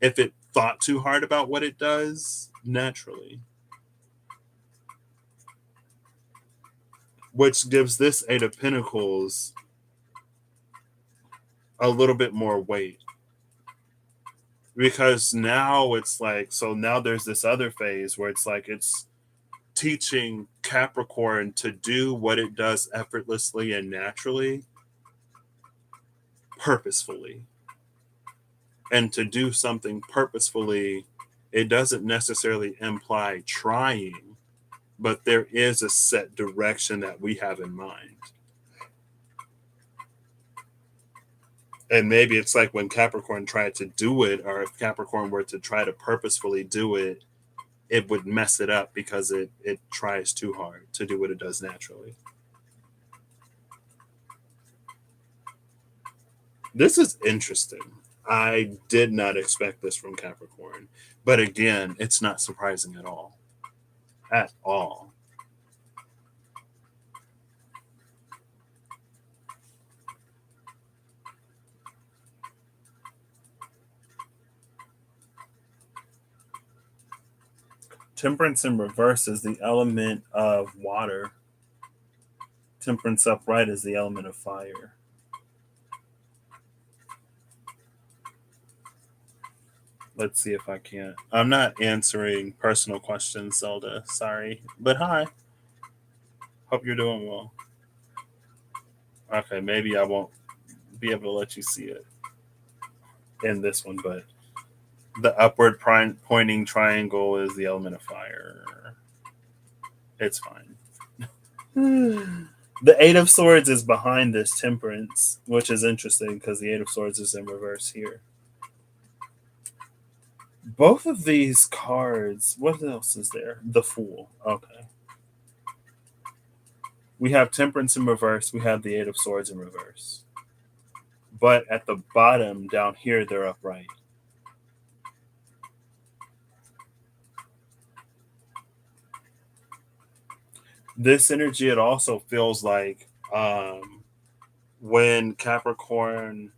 if it thought too hard about what it does naturally, which gives this Eight of Pentacles a little bit more weight because now it's like, so now there's this other phase where it's like it's teaching Capricorn to do what it does effortlessly and naturally, purposefully. And to do something purposefully, it doesn't necessarily imply trying, but there is a set direction that we have in mind. And maybe it's like when Capricorn tried to do it, or if Capricorn were to try to purposefully do it, it would mess it up because it tries too hard to do what it does naturally. This is interesting. I did not expect this from Capricorn. But again, it's not surprising at all. At all. Temperance in reverse is the element of water. Temperance upright is the element of fire. Let's see if I can't. I'm not answering personal questions, Zelda. Sorry. But hi. Hope you're doing well. Okay, maybe I won't be able to let you see it in this one, but the upward pointing triangle is the element of fire. It's fine. The Eight of Swords is behind this Temperance, which is interesting because the Eight of Swords is in reverse here. Both of these cards, what else is there? The Fool. Okay. We have Temperance in reverse. We have the Eight of Swords in reverse. But at the bottom down here, they're upright. This energy, it also feels like when Capricorn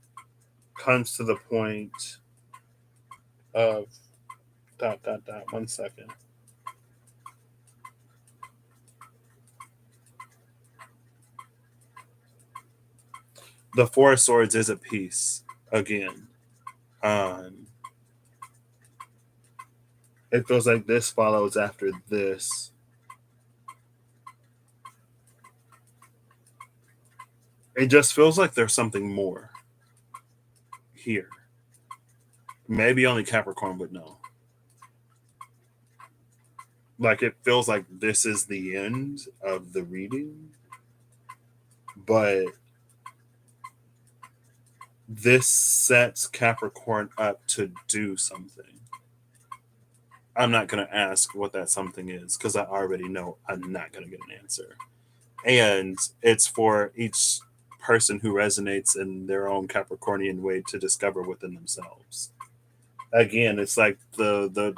comes to the point of ... 1 second. The Four of Swords is a piece again. It feels like this follows after this. It just feels like there's something more here. Maybe only Capricorn would know. Like it feels like this is the end of the reading, but this sets Capricorn up to do something. I'm not going to ask what that something is because I already know I'm not going to get an answer. And it's for each person who resonates in their own Capricornian way to discover within themselves. Again, it's like the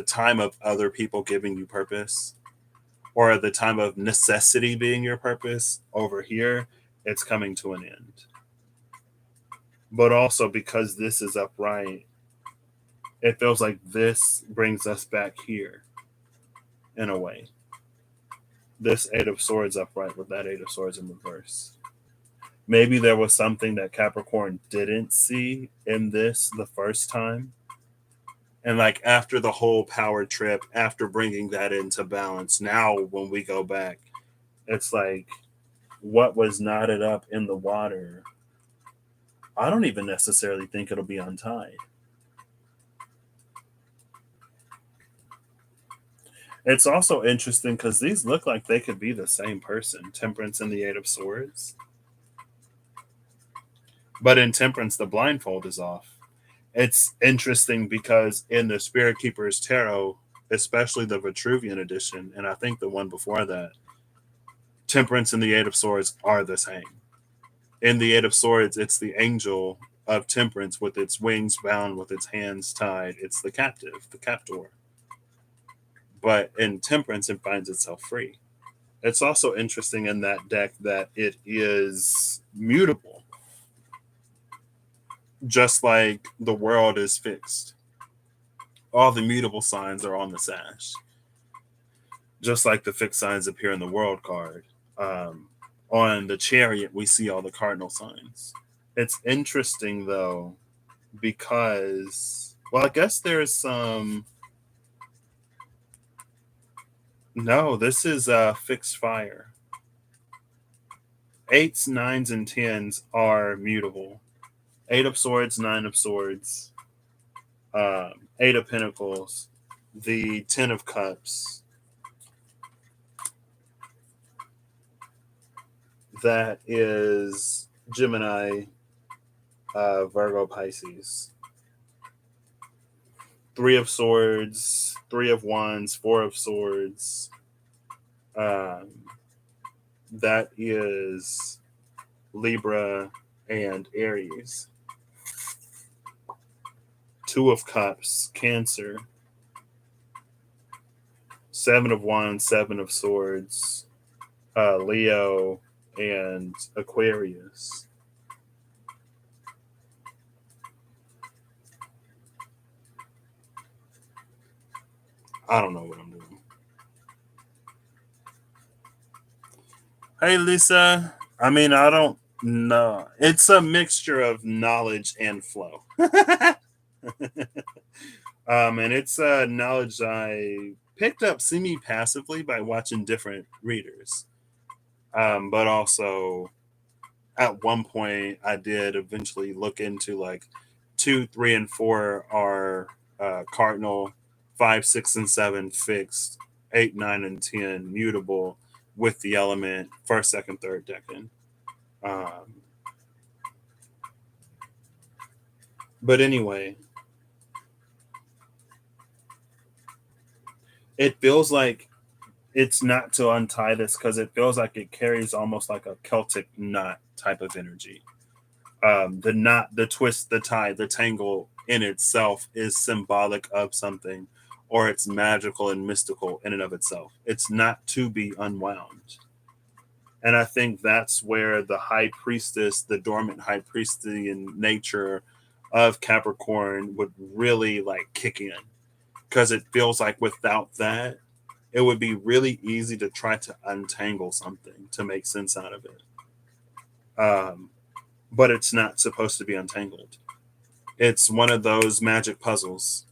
time of other people giving you purpose, or the time of necessity being your purpose. Over here, it's coming to an end. But also because this is upright, it feels like this brings us back here in a way. This Eight of Swords upright with that Eight of Swords in reverse. Maybe there was something that Capricorn didn't see in this the first time. And like after the whole power trip, after bringing that into balance, now when we go back, it's like what was knotted up in the water, I don't even necessarily think it'll be untied. It's also interesting because these look like they could be the same person, Temperance and the Eight of Swords. But in Temperance, the blindfold is off. It's interesting because in the Spirit Keeper's Tarot, especially the Vitruvian edition, and I think the one before that, Temperance and the Eight of Swords are the same. In the Eight of Swords, it's the angel of Temperance with its wings bound, with its hands tied. It's the captive, the captor. But in Temperance, it finds itself free. It's also interesting in that deck that it is mutable, just like the world is fixed. All the mutable signs are on the sash, just like the fixed signs appear in the world card. On the Chariot, we see all the cardinal signs. It's interesting though, because, well, I guess there's some. No, this is fixed fire. Eights, nines, and tens are mutable. Eight of Swords, Nine of Swords, Eight of Pentacles, the Ten of Cups. That is Gemini, Virgo, Pisces. Three of Swords, Three of Wands, Four of Swords. That is Libra and Aries. Two of Cups, Cancer. Seven of Wands, Seven of Swords, Leo and Aquarius. I don't know what I'm doing. Hey, Lisa. I mean, I don't know. It's a mixture of knowledge and flow. And it's knowledge I picked up semi-passively by watching different readers. But also, at one point, I did eventually look into like 2, 3, and 4 are cardinal, 5, 6, and 7 fixed, 8, 9, and 10 mutable with the element first, second, third decan. Um, but anyway, it feels like it's not to untie this because it feels like it carries almost like a Celtic knot type of energy. The knot, the twist, the tie, the tangle in itself is symbolic of something, or it's magical and mystical in and of itself. It's not to be unwound. And I think that's where the high priestess, the dormant high priestian nature of Capricorn would really like kick in. Because it feels like without that, it would be really easy to try to untangle something to make sense out of it. Um, but it's not supposed to be untangled. It's one of those magic puzzles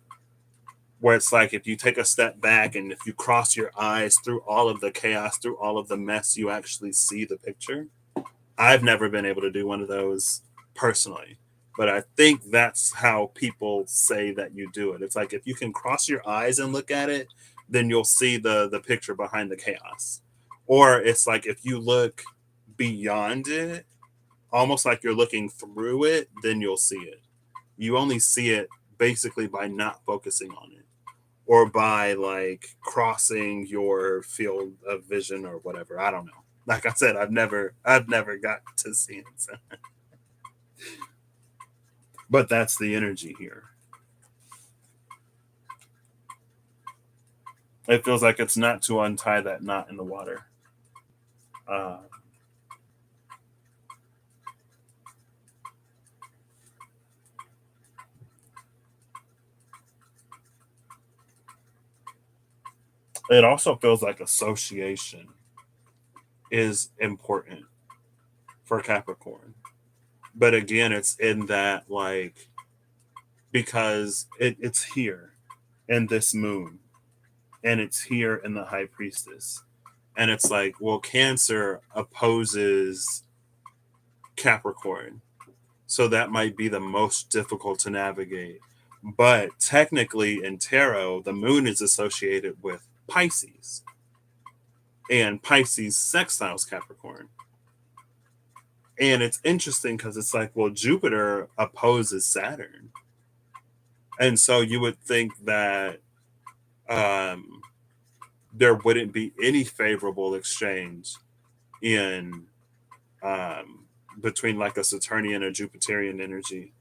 where it's like if you take a step back and if you cross your eyes through all of the chaos, through all of the mess, you actually see the picture. I've never been able to do one of those personally, but I think that's how people say that you do it. It's like if you can cross your eyes and look at it, then you'll see the picture behind the chaos. Or it's like if you look beyond it, almost like you're looking through it, then you'll see it. You only see it basically by not focusing on it or by like crossing your field of vision or whatever. I don't know. Like I said, I've never got to see it. So. But that's the energy here. It feels like it's not to untie that knot in the water. Uh, it also feels like association is important for Capricorn. But again, it's in that like because it's here in this moon and it's here in the high priestess. And it's like, well, Cancer opposes Capricorn. So that might be the most difficult to navigate. But technically in tarot, the moon is associated with Pisces. And Pisces sextiles Capricorn. And it's interesting because it's like, well, Jupiter opposes Saturn. And so you would think that um, there wouldn't be any favorable exchange in um, between like a Saturnian or Jupiterian energy.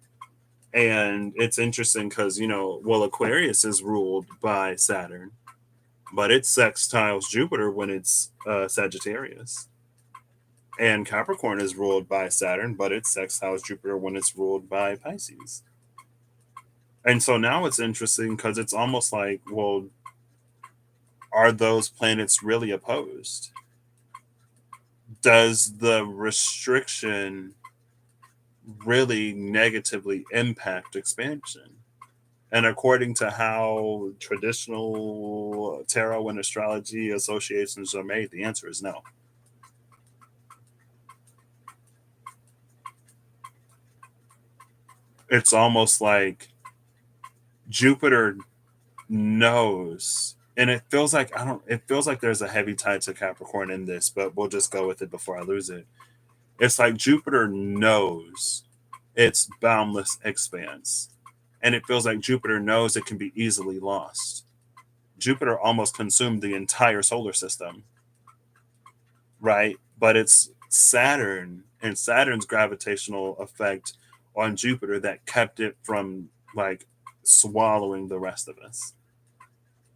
And it's interesting because, well, Aquarius is ruled by Saturn, but it sextiles Jupiter when it's Sagittarius. And Capricorn is ruled by Saturn, but it sextiles Jupiter when it's ruled by Pisces. And so now it's interesting because it's almost like, well, are those planets really opposed? Does the restriction really negatively impact expansion? And according to how traditional tarot and astrology associations are made, the answer is no. It's almost like Jupiter knows, and it feels like it feels like there's a heavy tie to Capricorn in this, but we'll just go with it before I lose it. It's like Jupiter knows its boundless expanse, and it feels like Jupiter knows it can be easily lost. Jupiter almost consumed the entire solar system, right? But it's Saturn and Saturn's gravitational effect on Jupiter that kept it from like swallowing the rest of us.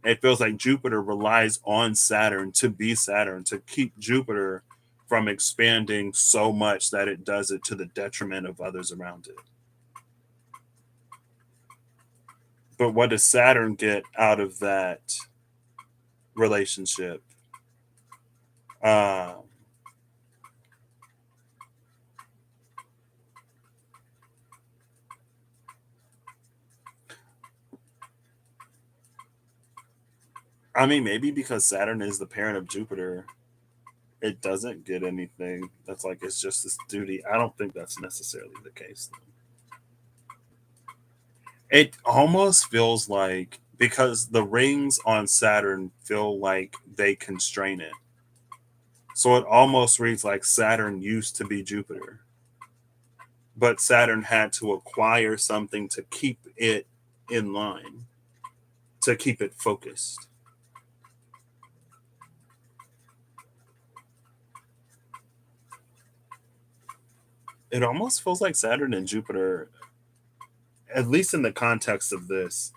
It feels like Jupiter relies on Saturn to be Saturn, to keep Jupiter from expanding so much that it does it to the detriment of others around it. But what does Saturn get out of that relationship? Uh, I mean, maybe because Saturn is the parent of Jupiter, it doesn't get anything. That's like it's just this duty. I don't think that's necessarily the case. Though. It almost feels like because the rings on Saturn feel like they constrain it. So it almost reads like Saturn used to be Jupiter, but Saturn had to acquire something to keep it in line, to keep it focused. It almost feels like Saturn and Jupiter, at least in the context of this,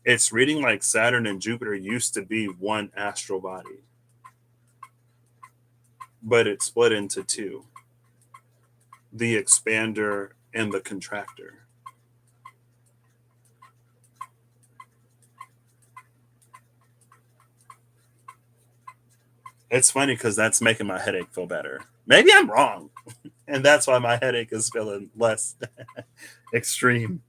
it's reading like Saturn and Jupiter used to be one astral body, but it split into two, the expander and the contractor. It's funny because that's making my headache feel better. Maybe I'm wrong, and that's why my headache is feeling less extreme.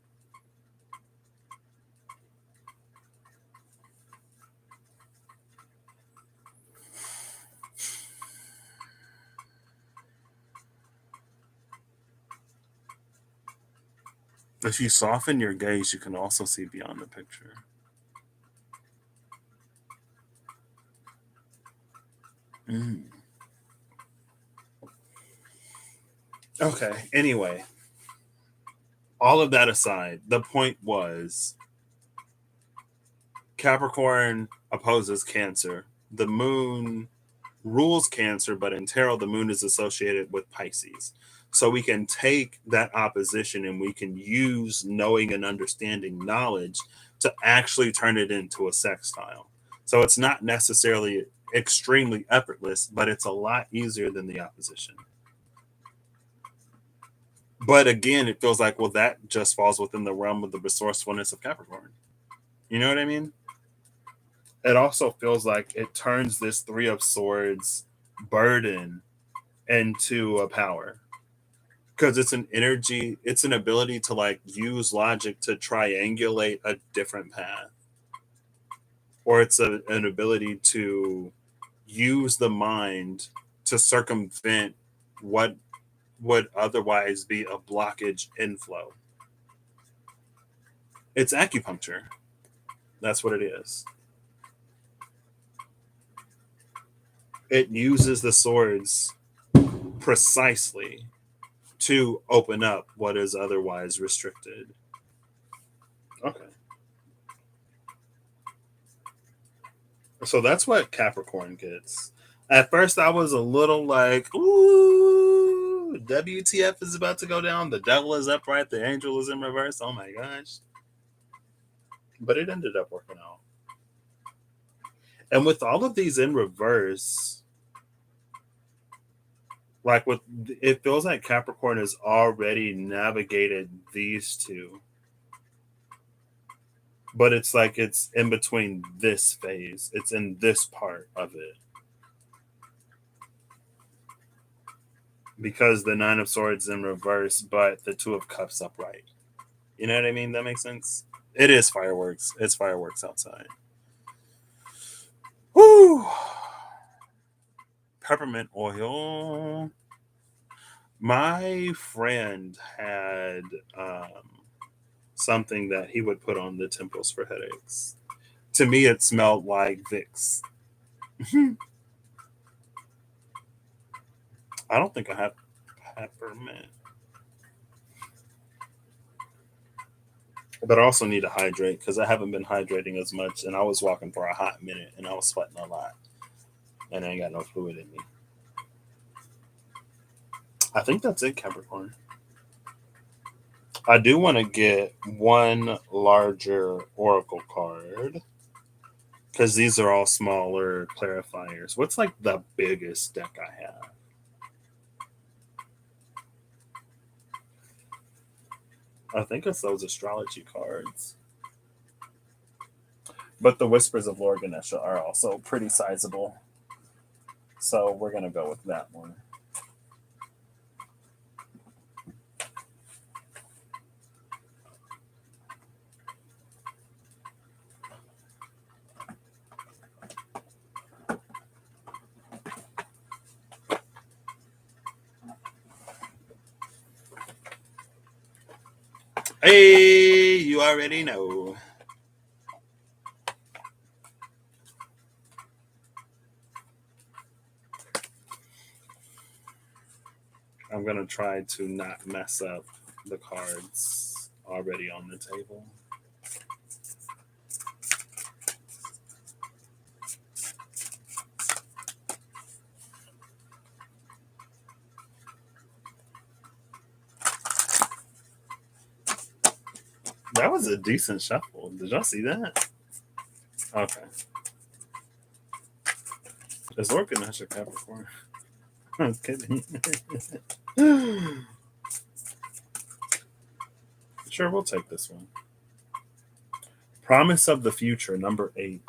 If you soften your gaze, you can also see beyond the picture. Mm. Okay, anyway, all of that aside, the point was Capricorn opposes Cancer. The moon rules Cancer, but in tarot, the moon is associated with Pisces. So we can take that opposition and we can use knowing and understanding knowledge to actually turn it into a sextile. So it's not necessarily extremely effortless, but it's a lot easier than the opposition. But again, it feels like, well, that just falls within the realm of the resourcefulness of Capricorn. You know what I mean? It also feels like it turns this Three of Swords burden into a power, because it's an energy, it's an ability to like use logic to triangulate a different path, or it's an ability to use the mind to circumvent what would otherwise be a blockage inflow. It's acupuncture. That's what it is. It uses the swords precisely to open up what is otherwise restricted. Okay. So that's what Capricorn gets. At first, I was a little like, ooh, WTF is about to go down. The devil is upright. The angel is in reverse. Oh my gosh. But it ended up working out. And with all of these in reverse, like with it feels like Capricorn has already navigated these two, but it's like it's in between this phase. It's in this part of it because the Nine of Swords in reverse, but the Two of Cups upright. You know what I mean? That makes sense. It is fireworks. It's fireworks outside. Woo! Peppermint oil. My friend had something that he would put on the temples for headaches. To me, it smelled like Vicks. I don't think I have peppermint, but I also need to hydrate because I haven't been hydrating as much, and I was walking for a hot minute, and I was sweating a lot, and I ain't got no fluid in me. I think that's it, Capricorn. I do want to get one larger oracle card because these are all smaller clarifiers. What's like the biggest deck I have? I think it's those astrology cards. But the Whispers of Lord Ganesha are also pretty sizable. So we're going to go with that one. Hey, you already know. I'm gonna try to not mess up the cards already on the table. That was a decent shuffle. Did y'all see that? Okay. Is Lord Ganesha Capricorn? I'm kidding. Sure, we'll take this one. Promise of the Future, number 8.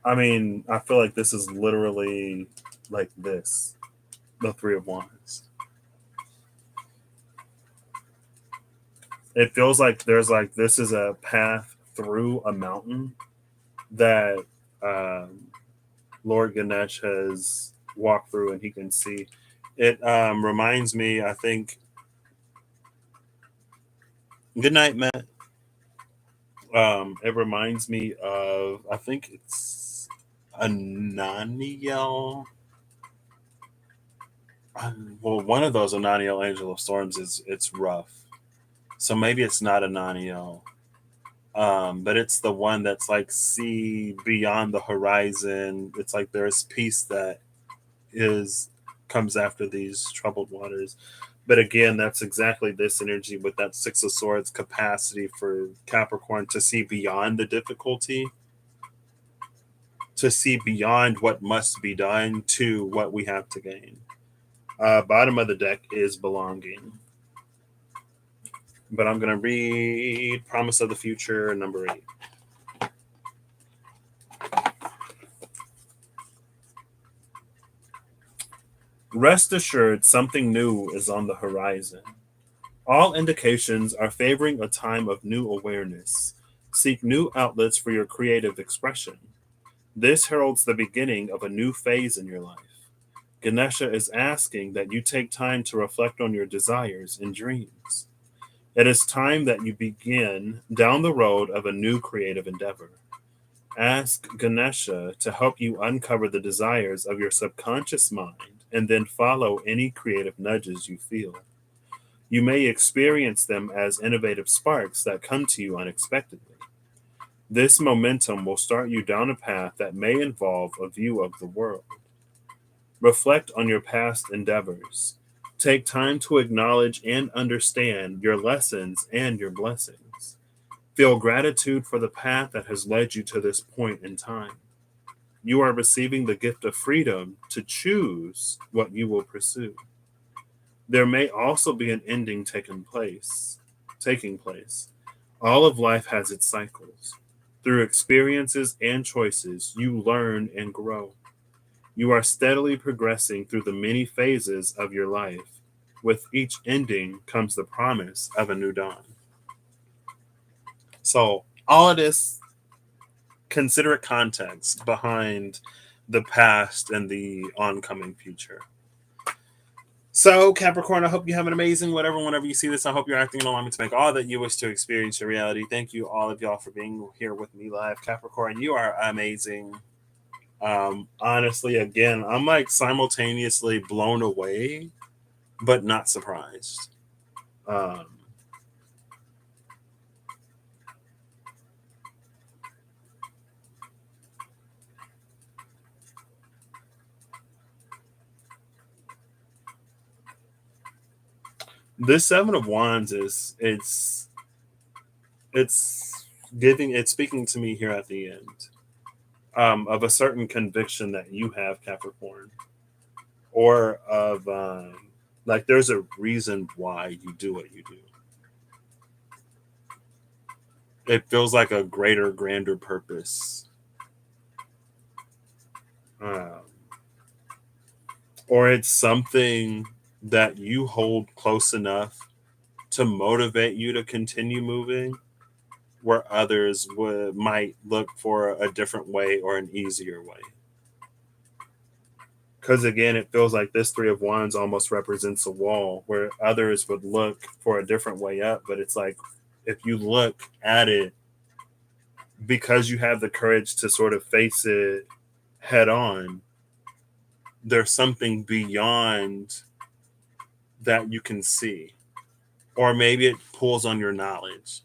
I mean, I feel like this is literally like this, the Three of Wands. It feels like there's like this is a path through a mountain that um, Lord Ganesh has walked through and he can see. It reminds me, I think, good night, Matt. It reminds me of, I think it's Ananiel. Well, one of those Ananiel Angel of Storms is it's rough. So maybe it's not Ananiel. But it's the one that's like see beyond the horizon. It's like there's peace that is comes after these troubled waters. But again, that's exactly this energy with that Six of Swords capacity for Capricorn to see beyond the difficulty, to see beyond what must be done to what we have to gain. Bottom of the deck is belonging. But I'm going to read Promise of the Future, number 8. Rest assured, something new is on the horizon. All indications are favoring a time of new awareness. Seek new outlets for your creative expression. This heralds the beginning of a new phase in your life. Ganesha is asking that you take time to reflect on your desires and dreams. It is time that you begin down the road of a new creative endeavor. Ask Ganesha to help you uncover the desires of your subconscious mind and then follow any creative nudges you feel. You may experience them as innovative sparks that come to you unexpectedly. This momentum will start you down a path that may involve a view of the world. Reflect on your past endeavors. Take time to acknowledge and understand your lessons and your blessings. Feel gratitude for the path that has led you to this point in time. You are receiving the gift of freedom to choose what you will pursue. There may also be an ending taking place. All of life has its cycles. Through experiences and choices, you learn and grow. You are steadily progressing through the many phases of your life. With each ending comes the promise of a new dawn. So, all of this, consider it context behind the past and the oncoming future. So, Capricorn, I hope you have an amazing whatever, whenever you see this. I hope you're acting in alignment to make all that you wish to experience your reality. Thank you, all of y'all, for being here with me live. Capricorn, you are amazing. Honestly, again, I'm like simultaneously blown away, but not surprised. Um, this Seven of Wands is it's speaking to me here at the end of a certain conviction that you have, Capricorn, or of like there's a reason why you do what you do. It feels like a greater, grander purpose, um, or it's something that you hold close enough to motivate you to continue moving, where others might look for a different way or an easier way. Because again, it feels like this Three of Wands almost represents a wall where others would look for a different way up. But it's like if you look at it, because you have the courage to sort of face it head on, there's something beyond that you can see, or maybe it pulls on your knowledge.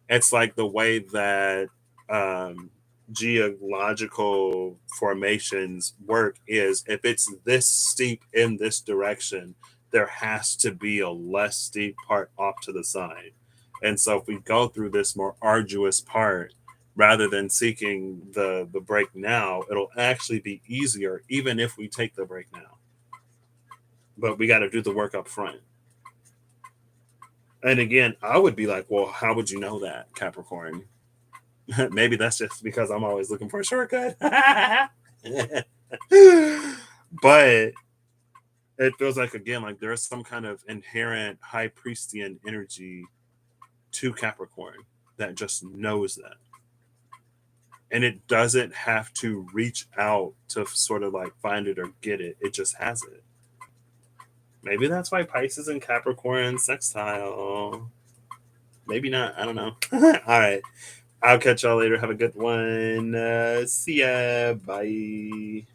It's like the way that um, geological formations work is if it's this steep in this direction, there has to be a less steep part off to the side. And so if we go through this more arduous part, rather than seeking the break now, it'll actually be easier even if we take the break now. But we got to do the work up front. And again, I would be like, well, how would you know that, Capricorn? Maybe that's just because I'm always looking for a shortcut. But it feels like, again, like there's some kind of inherent high priestian energy to Capricorn that just knows that. And it doesn't have to reach out to sort of like find it or get it. It just has it. Maybe that's why Pisces and Capricorn sextile. Maybe not. I don't know. All right. I'll catch y'all later. Have a good one. See ya. Bye.